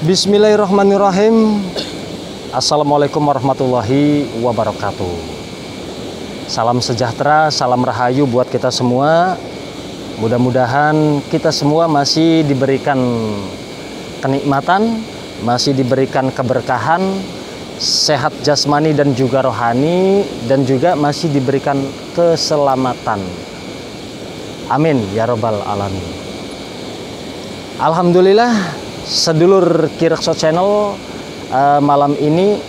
Bismillahirrahmanirrahim. Assalamualaikum warahmatullahi wabarakatuh. Salam sejahtera, salam rahayu buat kita semua. Mudah-mudahan kita semua masih diberikan kenikmatan, masih diberikan keberkahan, sehat jasmani dan juga rohani, dan juga masih diberikan keselamatan. Amin ya robbal alamin. Alhamdulillah, sedulur Kirekso Channel, malam ini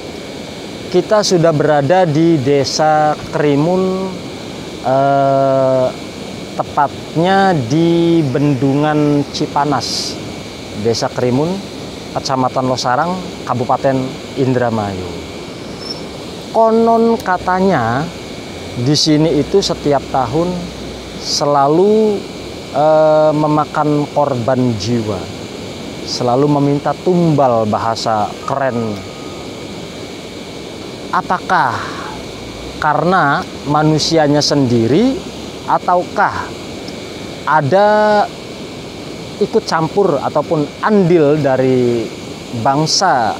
kita sudah berada di Desa Krimun, tepatnya di Bendungan Cipanas, Desa Krimun, Kecamatan Losarang, Kabupaten Indramayu. Konon katanya di sini itu setiap tahun selalu memakan korban jiwa, selalu meminta tumbal, bahasa keren. Apakah karena manusianya sendiri, ataukah ada ikut campur ataupun andil dari bangsa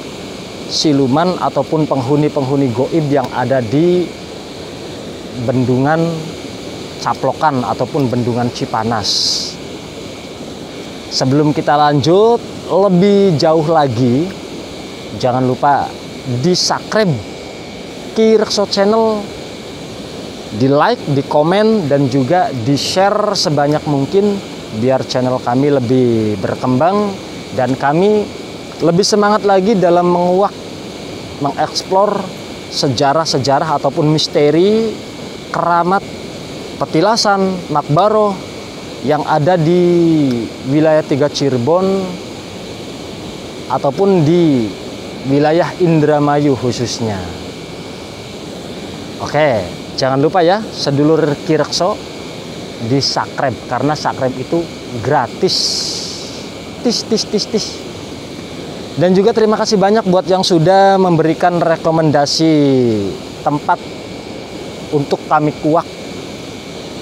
siluman ataupun penghuni-penghuni goib yang ada di Bendungan Caplokan ataupun Bendungan Cipanas? Sebelum kita lanjut lebih jauh lagi, jangan lupa di subscribe Kirekso Channel, di like, di komen, dan juga di share sebanyak mungkin biar channel kami lebih berkembang dan kami lebih semangat lagi dalam menguak, mengeksplor sejarah-sejarah ataupun misteri, keramat, petilasan, makbaroh yang ada di wilayah 3 Cirebon ataupun di wilayah Indramayu khususnya. Oke, jangan lupa ya sedulur Kirekso di subscribe, karena subscribe itu gratis. Tis. Dan juga terima kasih banyak buat yang sudah memberikan rekomendasi tempat untuk kami kuak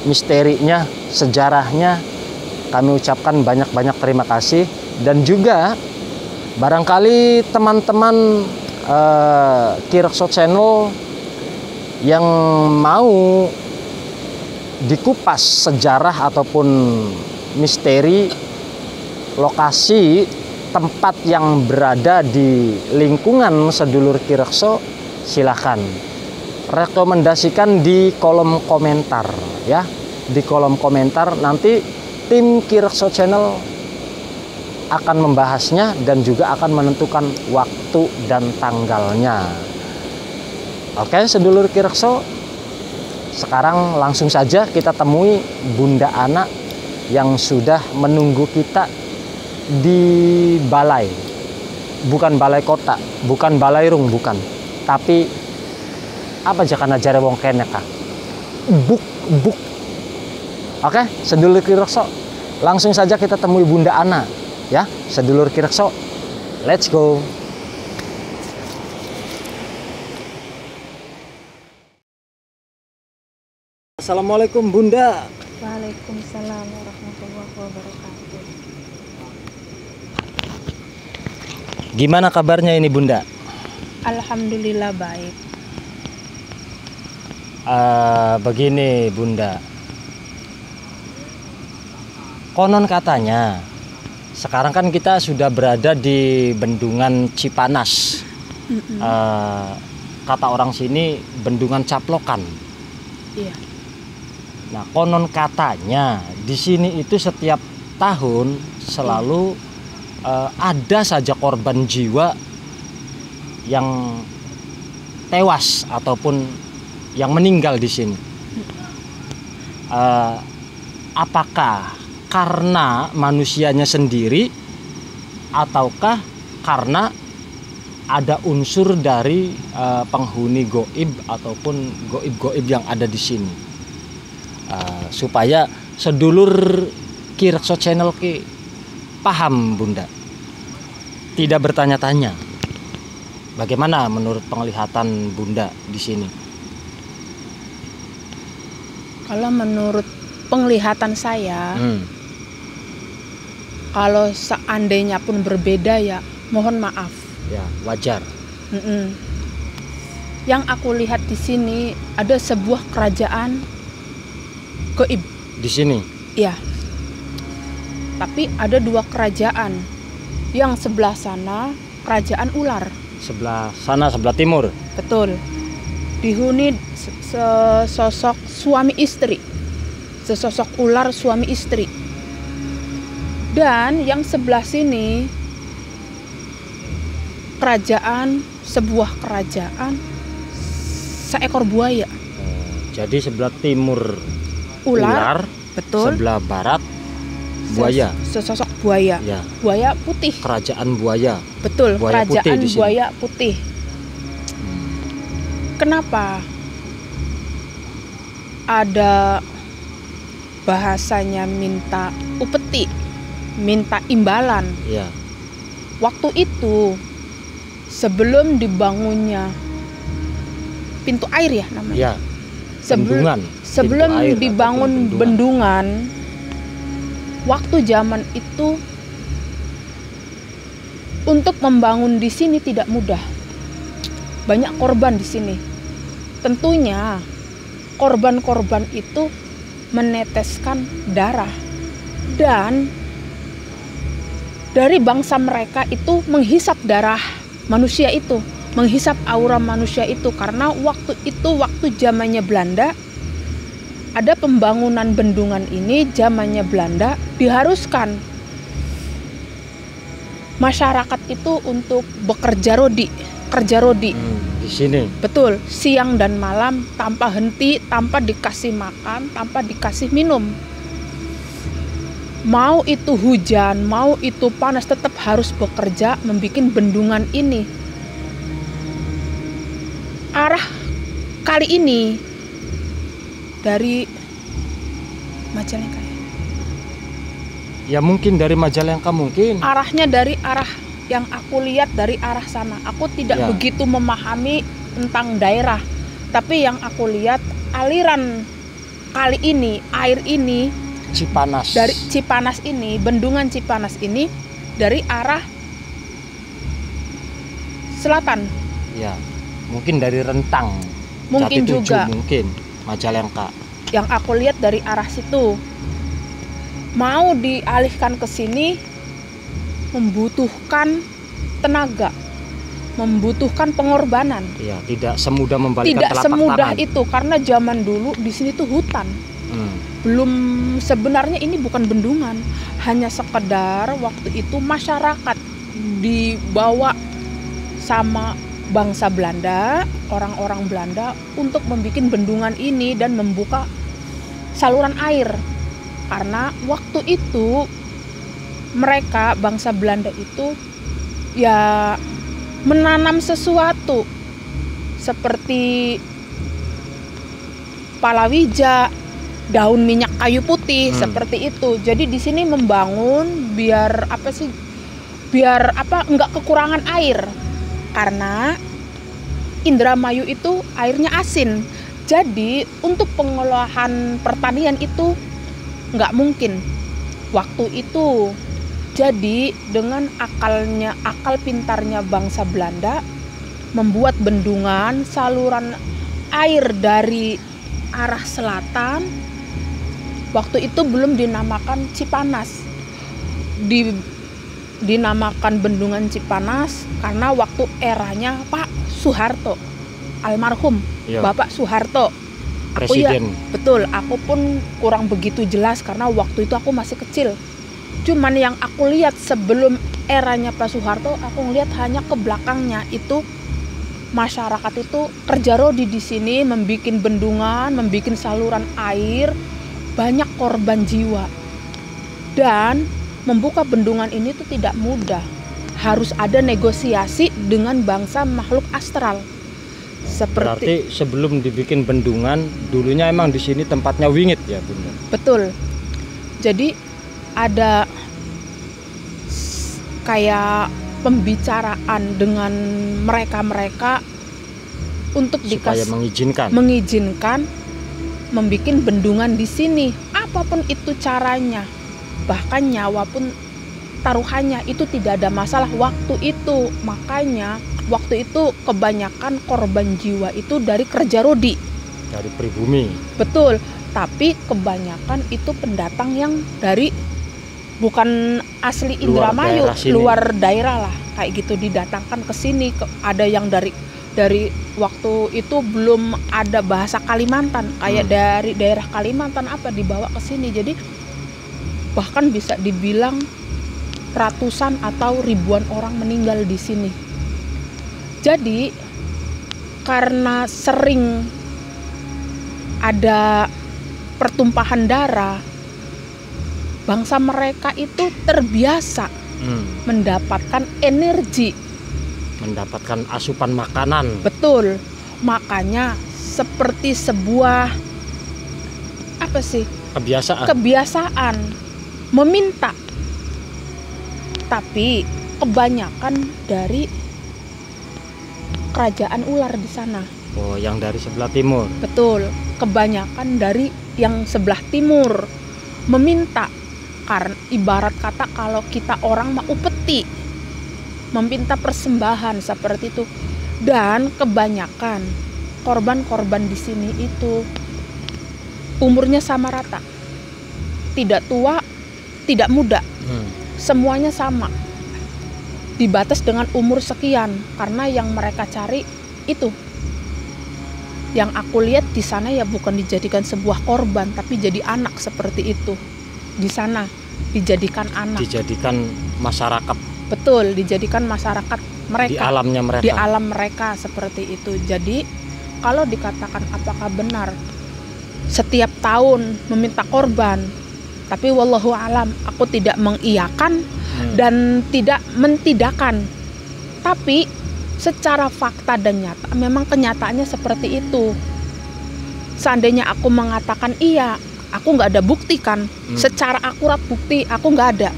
misterinya, sejarahnya. Kami ucapkan banyak-banyak terima kasih. Dan juga barangkali teman-teman Kirekso Channel yang mau dikupas sejarah ataupun misteri lokasi tempat yang berada di lingkungan sedulur Kirekso, silahkan rekomendasikan di kolom komentar ya. Di kolom komentar nanti tim Kirekso Channel akan membahasnya dan juga akan menentukan waktu dan tanggalnya. Oke sedulur Kirekso, sekarang langsung saja kita temui Bunda Ana yang sudah menunggu kita di balai. Bukan balai kota, bukan balairung, bukan, tapi apa jangan aja wong kene kak, buk. Oke sedulur Kirekso, langsung saja kita temui Bunda Ana ya sedulur Kirekso, let's go. Assalamualaikum Bunda. Waalaikumsalam warahmatullahi wabarakatuh. Gimana kabarnya ini Bunda? Alhamdulillah baik. Begini Bunda, konon katanya sekarang kan kita sudah berada di Bendungan Cipanas. Kata orang sini Bendungan Caplokan. Iya. Nah, konon katanya di sini itu setiap tahun selalu ada saja korban jiwa yang tewas ataupun yang meninggal di sini. Apakah karena manusianya sendiri ataukah karena ada unsur dari penghuni goib ataupun goib-goib yang ada di sini? Supaya sedulur Ki Rekso Channel Ki paham Bunda, tidak bertanya-tanya. Bagaimana menurut penglihatan Bunda di sini? Kalau menurut penglihatan saya, kalau seandainya pun berbeda ya mohon maaf. Ya, wajar. Yang aku lihat di sini ada sebuah kerajaan goib. Di sini? Iya. Tapi ada dua kerajaan. Yang sebelah sana kerajaan ular. Sebelah sana, sebelah timur. Betul. Dihuni sesosok suami istri. Sesosok ular suami istri. Dan yang sebelah sini sebuah kerajaan seekor buaya. Jadi sebelah timur ular, betul. Sebelah barat buaya. Sesosok buaya. Ya. Buaya putih. Kerajaan buaya. Betul, buaya kerajaan putih buaya putih. Kenapa? Ada bahasanya minta upeti, minta imbalan. Ya. Waktu itu sebelum dibangunnya pintu air ya namanya. Ya. Bendungan. Sebelum dibangun bendungan, waktu zaman itu untuk membangun di sini tidak mudah. Banyak korban di sini. Tentunya korban-korban itu meneteskan darah. Dan dari bangsa mereka itu menghisap darah manusia itu, menghisap aura manusia itu, karena waktu itu waktu zamannya Belanda ada pembangunan bendungan ini. Zamannya Belanda diharuskan masyarakat itu untuk bekerja kerja rodi di sini. Betul, siang dan malam tanpa henti, tanpa dikasih makan, tanpa dikasih minum. Mau itu hujan, mau itu panas, tetap harus bekerja membikin bendungan ini. Arah kali ini dari Majalengka ya? Mungkin dari Majalengka mungkin. Arahnya dari arah yang aku lihat dari arah sana. Aku tidak begitu memahami tentang daerah, tapi yang aku lihat aliran kali ini, air ini Cipanas. Dari Cipanas ini, bendungan Cipanas ini dari arah selatan. Ya, mungkin dari Rentang. Mungkin Jati juga. Mungkin Majalengka. Yang aku lihat dari arah situ. Mau dialihkan ke sini membutuhkan tenaga, membutuhkan pengorbanan. Iya, tidak semudah membalikkan tidak telapak semudah tangan. Itu karena zaman dulu di sini tuh hutan. Belum, sebenarnya ini bukan bendungan, hanya sekedar waktu itu masyarakat dibawa sama bangsa Belanda, orang-orang Belanda untuk membuat bendungan ini dan membuka saluran air. Karena waktu itu mereka bangsa Belanda itu ya menanam sesuatu seperti palawija, daun minyak kayu putih, seperti itu. Jadi di sini membangun biar enggak kekurangan air. Karena Indramayu itu airnya asin. Jadi untuk pengolahan pertanian itu enggak mungkin waktu itu. Jadi dengan akal pintarnya bangsa Belanda, membuat bendungan saluran air dari arah selatan. Waktu itu belum dinamakan Cipanas, dinamakan Bendungan Cipanas karena waktu eranya Pak Soeharto, almarhum Bapak Soeharto. Presiden. Betul, aku pun kurang begitu jelas karena waktu itu aku masih kecil. Cuman yang aku lihat sebelum eranya Pak Soeharto, aku ngelihat hanya ke belakangnya itu masyarakat itu kerja rodi di sini, membikin bendungan, membikin saluran air, banyak korban jiwa. Dan membuka bendungan ini tuh tidak mudah. Harus ada negosiasi dengan bangsa makhluk astral. Berarti sebelum dibikin bendungan, dulunya emang di sini tempatnya wingit ya, Bunda? Betul. Jadi ada kayak pembicaraan dengan mereka-mereka untuk supaya mengizinkan membikin bendungan di sini, apapun itu caranya, bahkan nyawa pun taruhannya, itu tidak ada masalah waktu itu. Makanya waktu itu kebanyakan korban jiwa itu dari kerja rodi, dari pribumi. betul, tapi kebanyakan itu pendatang yang dari bukan asli Indramayu, luar daerah lah, kayak gitu, didatangkan ke sini. Ada yang dari waktu itu belum ada bahasa Kalimantan, kayak dari daerah Kalimantan apa dibawa ke sini. Jadi bahkan bisa dibilang ratusan atau ribuan orang meninggal di sini. Jadi karena sering ada pertumpahan darah, bangsa mereka itu terbiasa mendapatkan energi, mendapatkan asupan makanan. Betul. Makanya seperti sebuah kebiasaan meminta. Tapi kebanyakan dari kerajaan ular di sana. Oh, yang dari sebelah timur. Betul. Kebanyakan dari yang sebelah timur meminta. Karena ibarat kata kalau kita orang mau upeti, meminta persembahan seperti itu. Dan kebanyakan korban-korban di sini itu umurnya sama rata, tidak tua, tidak muda, semuanya sama, dibatas dengan umur sekian. Karena yang mereka cari itu, yang aku lihat di sana ya bukan dijadikan sebuah korban, tapi jadi anak seperti itu. Di sana dijadikan anak, dijadikan masyarakat. Betul, dijadikan masyarakat mereka, di alamnya mereka, di alam mereka seperti itu. Jadi kalau dikatakan apakah benar setiap tahun meminta korban, tapi wallahu alam, aku tidak mengiyakan dan tidak mentidakkan. Tapi secara fakta dan nyata memang kenyataannya seperti itu. Seandainya aku mengatakan iya, aku nggak ada bukti kan, secara akurat bukti aku nggak ada.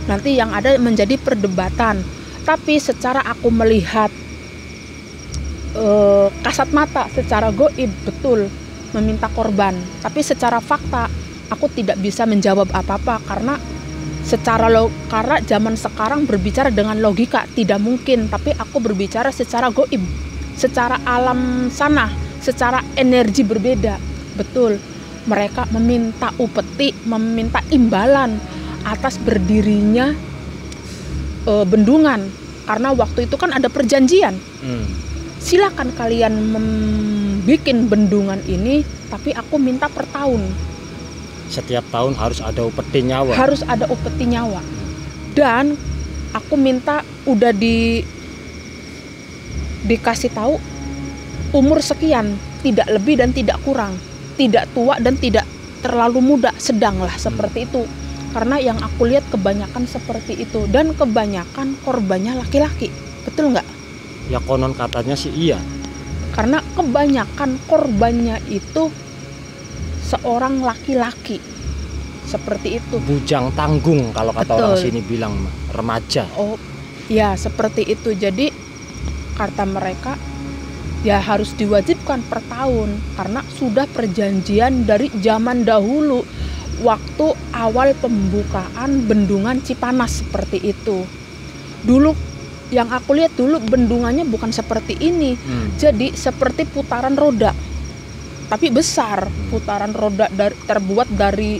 Nanti yang ada menjadi perdebatan. Tapi secara aku melihat kasat mata, secara goib, betul meminta korban. Tapi secara fakta aku tidak bisa menjawab apa-apa karena karena zaman sekarang berbicara dengan logika tidak mungkin. Tapi aku berbicara secara goib, secara alam sana, secara energi berbeda. Betul, mereka meminta upeti, meminta imbalan atas berdirinya bendungan. Karena waktu itu kan ada perjanjian, silakan kalian membuat bendungan ini, tapi aku minta per tahun. Setiap tahun harus ada upeti nyawa. Harus ada upeti nyawa. Dan aku minta udah dikasih tahu umur sekian, tidak lebih dan tidak kurang, tidak tua dan tidak terlalu muda, sedang lah seperti itu. Karena yang aku lihat kebanyakan seperti itu, dan kebanyakan korbannya laki-laki, betul nggak? Ya konon katanya sih iya. Karena kebanyakan korbannya itu seorang laki-laki, seperti itu. Bujang tanggung kalau kata betul. Orang sini bilang, remaja. Oh, ya seperti itu. Jadi kata mereka ya harus diwajibkan per tahun karena sudah perjanjian dari zaman dahulu. Waktu awal pembukaan bendungan Cipanas seperti itu. Dulu yang aku lihat dulu bendungannya bukan seperti ini. Jadi seperti putaran roda, tapi besar. Putaran roda terbuat dari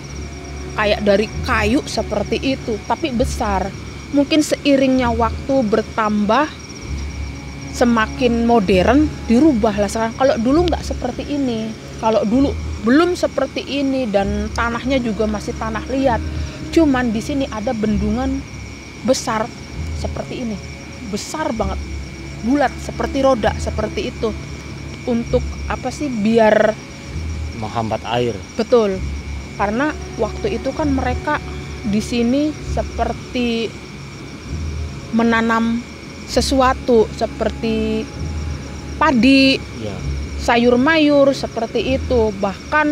kayak dari kayu seperti itu, tapi besar. Mungkin seiringnya waktu bertambah, semakin modern, dirubahlah sekarang. Kalau dulu nggak seperti ini, kalau dulu belum seperti ini, dan tanahnya juga masih tanah liat. Cuman di sini ada bendungan besar seperti ini, besar banget, bulat seperti roda seperti itu. Untuk apa sih? Biar menghambat air. Betul, karena waktu itu kan mereka di sini seperti menanam sesuatu seperti padi, sayur mayur seperti itu. Bahkan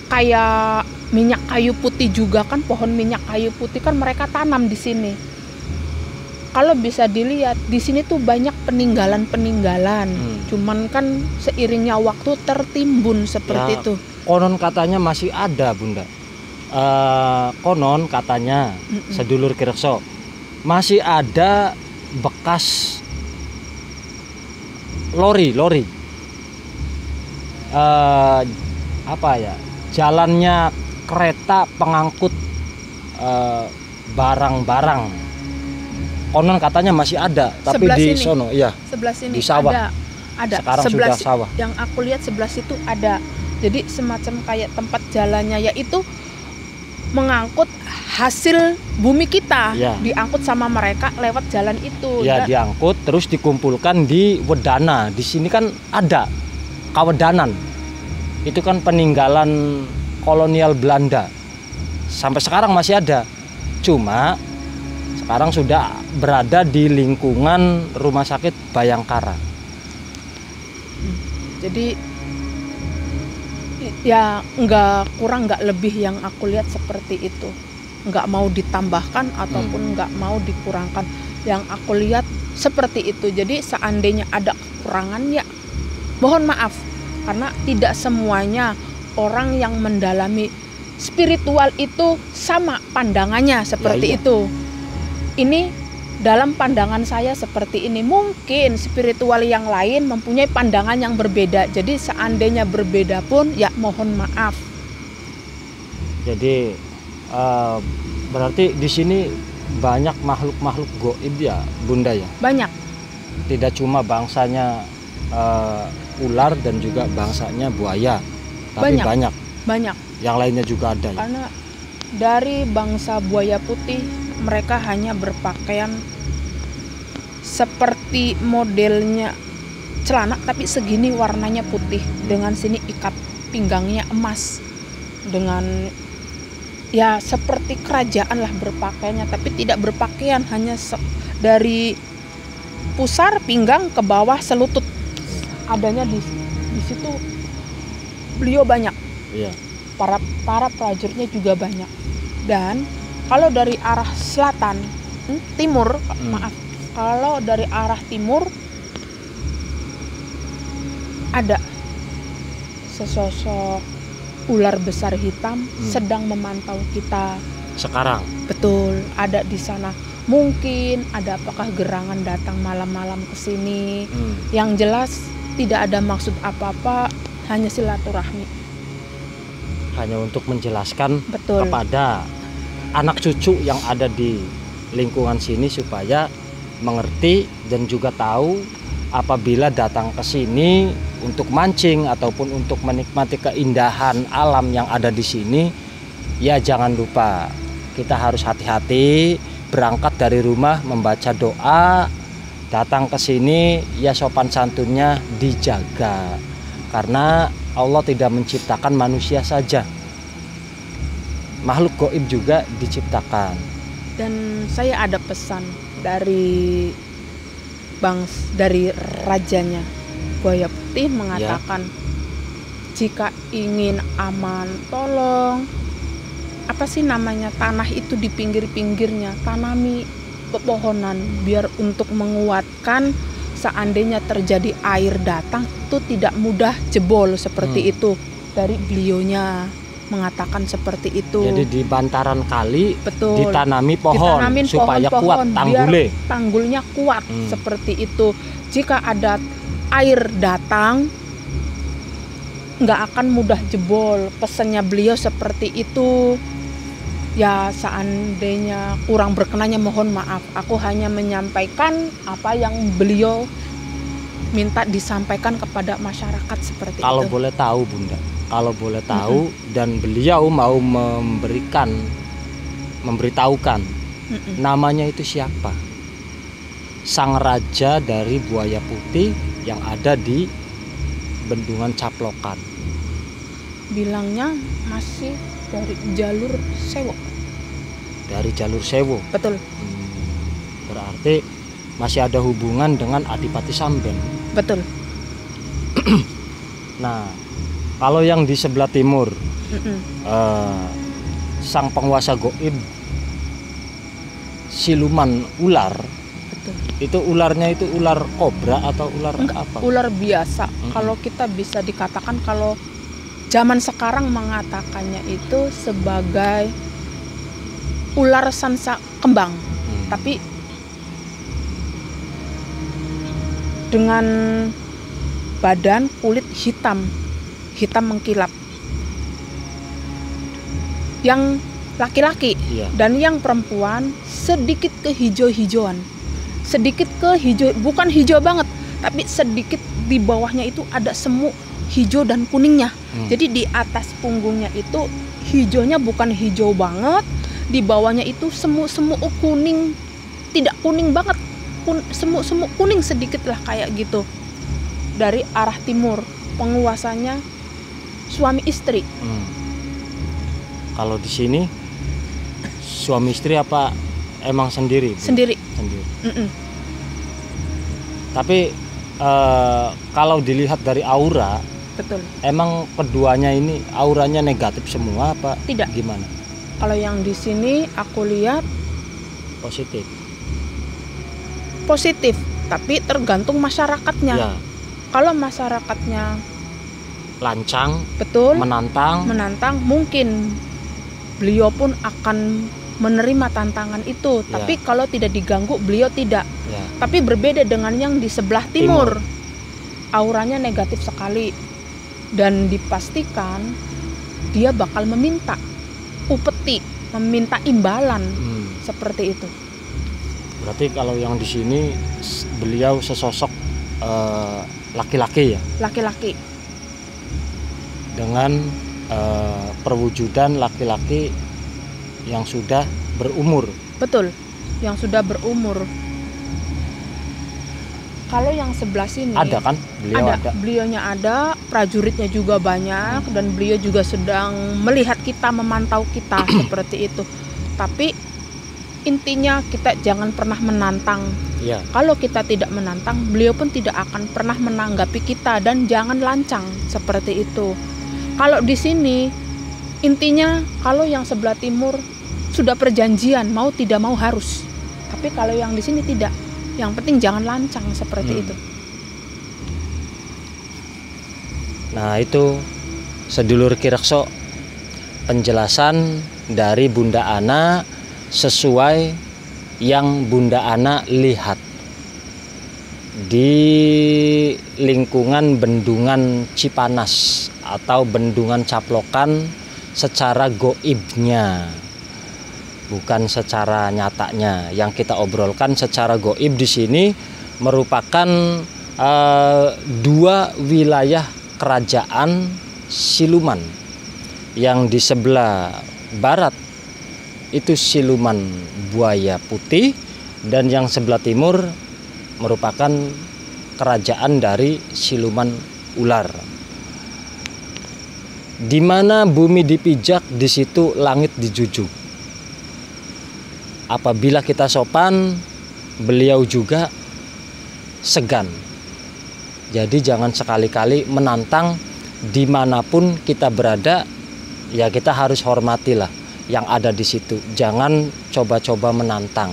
kayak minyak kayu putih juga kan, pohon minyak kayu putih kan mereka tanam di sini. Kalau bisa dilihat di sini tuh banyak peninggalan-peninggalan. Cuman kan seiringnya waktu tertimbun seperti itu. Konon katanya masih ada, Bunda. Konon katanya sedulur Ki Rekso masih ada bekas lori. Apa ya? Jalannya kereta pengangkut barang-barang. Konon katanya masih ada, tapi sebelah di sini, sono, iya. Sebelah sini di sawah. Ada. Sekarang sudah sawah. Yang aku lihat sebelah situ ada. Jadi semacam kayak tempat jalannya, yaitu mengangkut hasil bumi kita, diangkut sama mereka lewat jalan itu. Ya, diangkut terus dikumpulkan di Wedana. Di sini kan ada Kawedanan. Itu kan peninggalan kolonial Belanda. Sampai sekarang masih ada. Cuma sekarang sudah berada di lingkungan Rumah Sakit Bayangkara. Jadi ya nggak kurang nggak lebih yang aku lihat seperti itu. Nggak mau ditambahkan ataupun nggak mau dikurangkan. Yang aku lihat seperti itu. Jadi seandainya ada kekurangan, ya mohon maaf. Karena tidak semuanya orang yang mendalami spiritual itu sama pandangannya seperti itu. Ini dalam pandangan saya seperti ini. Mungkin spiritual yang lain mempunyai pandangan yang berbeda. Jadi seandainya berbeda pun ya mohon maaf. Jadi berarti di sini banyak makhluk-makhluk gaib ya, Bunda ya? Banyak. Tidak cuma bangsanya ular dan juga bangsanya buaya, tapi banyak. Yang lainnya juga ada. Karena dari bangsa buaya putih, mereka hanya berpakaian seperti modelnya celana, tapi segini warnanya putih, dengan sini ikat pinggangnya emas, dengan ya seperti kerajaan lah berpakaiannya, tapi tidak berpakaian, hanya dari pusar pinggang ke bawah selutut adanya di situ. Beliau banyak, para prajuritnya juga banyak. Dan kalau dari arah selatan, timur, kalau dari arah timur ada sesosok ular besar hitam sedang memantau kita. Sekarang? Betul, ada di sana. Mungkin ada apakah gerangan datang malam-malam ke sini. Yang jelas tidak ada maksud apa-apa, hanya silaturahmi. Hanya untuk menjelaskan kepada anak cucu yang ada di lingkungan sini supaya mengerti dan juga tahu apabila datang ke sini untuk mancing ataupun untuk menikmati keindahan alam yang ada di sini, ya jangan lupa kita harus hati-hati, berangkat dari rumah membaca doa, datang ke sini ya sopan santunnya dijaga, karena Allah tidak menciptakan manusia saja, makhluk gaib juga diciptakan. Dan saya ada pesan dari rajanya buaya putih mengatakan, jika ingin aman, tolong apa sih namanya, tanah itu di pinggir-pinggirnya tanami pepohonan, biar untuk menguatkan seandainya terjadi air datang itu tidak mudah jebol seperti itu. Dari beliaunya mengatakan seperti itu. Jadi di bantaran kali Betul. ditanami pohon Ditanamin supaya kuat pohon-pohon, tanggulnya. biar tanggulnya kuat seperti itu. Jika ada air datang, nggak akan mudah jebol. Pesannya beliau seperti itu. Ya seandainya kurang berkenannya mohon maaf. Aku hanya menyampaikan apa yang beliau minta disampaikan kepada masyarakat seperti Kalau itu. boleh tahu Bunda, kalau boleh tahu dan beliau mau memberitahukan namanya itu siapa? Sang raja dari buaya putih yang ada di Bendungan Caplokan. Bilangnya masih dari jalur Sewo. Dari jalur Sewo. Betul. Berarti masih ada hubungan dengan Adipati Samben. Betul. Nah, kalau yang di sebelah timur, sang penguasa goib siluman ular. Betul. Itu ularnya itu ular kobra atau ular Enggak, apa? ular biasa. Kalau kita bisa dikatakan, kalau zaman sekarang mengatakannya itu sebagai ular sansa kembang. Tapi dengan badan kulit hitam mengkilap. Yang laki-laki dan yang perempuan sedikit kehijau-hijauan. Sedikit bukan hijau banget, tapi sedikit di bawahnya itu ada semu hijau dan kuningnya. Jadi di atas punggungnya itu hijaunya bukan hijau banget, di bawahnya itu semu-semu kuning, tidak kuning banget, semu-semu kuning sedikit lah kayak gitu. Dari arah timur, penguasanya suami istri. Kalau di sini suami istri apa emang sendiri? Sendiri. Tapi kalau dilihat dari aura, betul. Emang keduanya ini auranya negatif semua apa? Tidak. Gimana? Kalau yang di sini aku lihat positif, tapi tergantung masyarakatnya. Ya. Kalau masyarakatnya lancang, betul, menantang, mungkin beliau pun akan menerima tantangan itu. Ya. Tapi kalau tidak diganggu, beliau tidak. Ya. Tapi berbeda dengan yang di sebelah timur. Auranya negatif sekali dan dipastikan dia bakal meminta upeti, meminta imbalan seperti itu. Berarti kalau yang di sini beliau sesosok laki-laki ya? Laki-laki. Dengan perwujudan laki-laki yang sudah berumur. Betul, yang sudah berumur. Kalau yang sebelah sini ada kan? Beliaunya ada, prajuritnya juga banyak dan beliau juga sedang melihat kita, memantau kita seperti itu. Tapi intinya kita jangan pernah menantang. Ya. Kalau kita tidak menantang, beliau pun tidak akan pernah menanggapi kita dan jangan lancang seperti itu. Kalau di sini intinya kalau yang sebelah timur sudah perjanjian, mau tidak mau harus. Tapi kalau yang di sini tidak. Yang penting jangan lancang seperti itu. Nah, itu sedulur Kirekso penjelasan dari Bunda Ana sesuai yang Bunda Ana lihat di lingkungan Bendungan Cipanas atau Bendungan Caplokan secara goibnya, bukan secara nyatanya. Yang kita obrolkan secara goib di sini merupakan dua wilayah kerajaan siluman. Yang di sebelah barat itu siluman buaya putih dan yang sebelah timur merupakan kerajaan dari siluman ular. Di mana bumi dipijak, di situ langit dijunjung. Apabila kita sopan, beliau juga segan. Jadi jangan sekali-kali menantang dimanapun kita berada, ya kita harus hormatilah yang ada di situ. Jangan coba-coba menantang,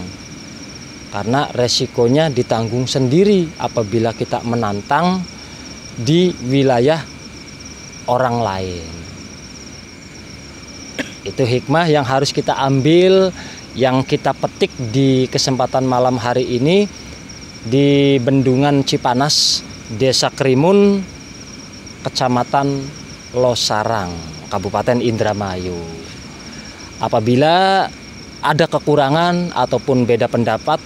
karena resikonya ditanggung sendiri apabila kita menantang di wilayah orang lain. Itu hikmah yang harus kita ambil, yang kita petik di kesempatan malam hari ini di Bendungan Cipanas, Desa Krimun, Kecamatan Losarang, Kabupaten Indramayu. Apabila ada kekurangan ataupun beda pendapat,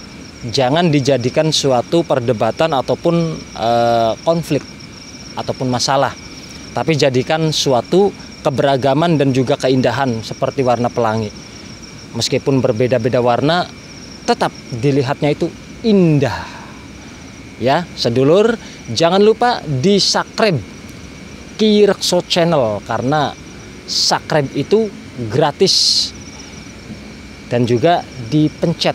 jangan dijadikan suatu perdebatan ataupun konflik ataupun masalah, tapi jadikan suatu keberagaman dan juga keindahan seperti warna pelangi. Meskipun berbeda-beda warna, tetap dilihatnya itu indah. Ya, sedulur, jangan lupa di subscribe Ki Rekso Channel, karena subscribe itu gratis, dan juga dipencet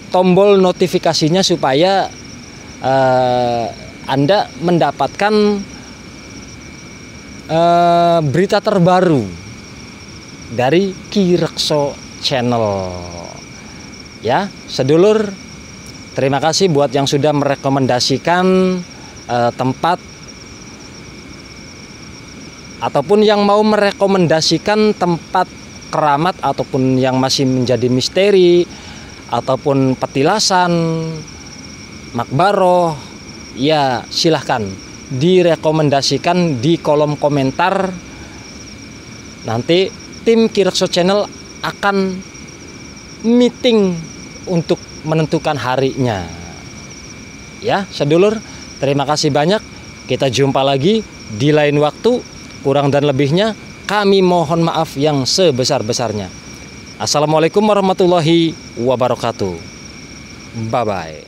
tombol notifikasinya supaya Anda mendapatkan berita terbaru dari Ki Rekso Channel. Ya, sedulur, terima kasih buat yang sudah merekomendasikan tempat ataupun yang mau merekomendasikan tempat keramat ataupun yang masih menjadi misteri ataupun petilasan, makbaroh. Ya, silahkan direkomendasikan di kolom komentar. Nanti tim Ki Rekso Channel akan meeting untuk menentukan harinya. Ya, sedulur, terima kasih banyak. Kita jumpa lagi di lain waktu. Kurang dan lebihnya kami mohon maaf yang sebesar-besarnya. Assalamualaikum warahmatullahi wabarakatuh. Bye-bye.